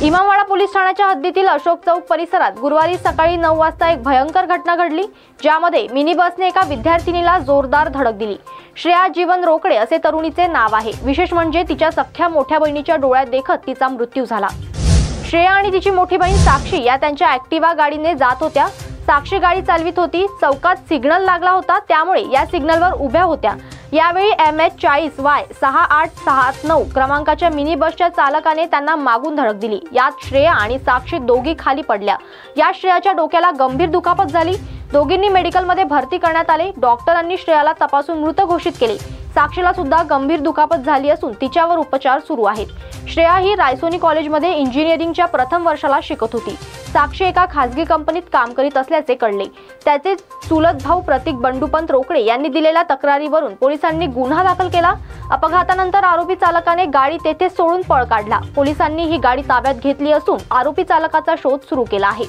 Imamwada police ठाण्याच्या हद्दीतील अशोक चौक परिसरात गुरुवारी सकाळी 9 वाजता एक भयंकर घटना घडली, ज्यामध्ये मिनी बसने एका विद्यार्थिनीला जोरदार धडक दिली। श्रेया जीवन रोकडे असे तरुणीचे नाव आहे। विशेष म्हणजे तिच्या सख्ख्या मोठ्या बहिणीच्या डोळ्यात देखत तिचा मृत्यू झाला। श्रेया आणि तिची मोठी बहीण साक्षी या त्यांच्या ॲक्टिवा गाडीने जात होत्या। साक्षी गाडी चालवित होती। चौकात सिग्नल लागला होता, त्यामुळे या सिग्नलवर उभ्या होत्या। यावेळी MH40Y6869 क्रमांकाच्या मिनी बसच्या चालकाने त्यांना मागून धडक दिली। यात श्रेया आणि साक्षी दोघी खाली पडल्या। या श्रेयाच्या डोक्याला गंभीर दुखापत झाली। दोघींनी मेडिकलमध्ये भरती करण्यात आले। डॉक्टरांनी श्रेयाला तपासून मृत घोषित केले। साक्षीला सुद्धा गंभीर दुखापत झाली असून तिच्यावर उपचार सुरू आहेत। श्रेया ही रायसोनी कॉलेजमध्ये इंजिनिअरिंगच्या प्रथम वर्षाला शिकत होती। साक्षी एका खासगी कंपनीत काम करीत असल्याचे कळले। त्याचे चुलत भाऊ प्रतीक बंडूपंत रोकडे यांनी दिलेल्या तक्रारीवरून पोलिसांनी गुन्हा दाखल केला। अपघातानंतर आरोपी चालकाने गाडी तेथे सोडून पळ काढला। पोलिसांनी ही गाडी ताब्यात घेतली असून आरोपी चालकाचा शोध सुरू केला आहे।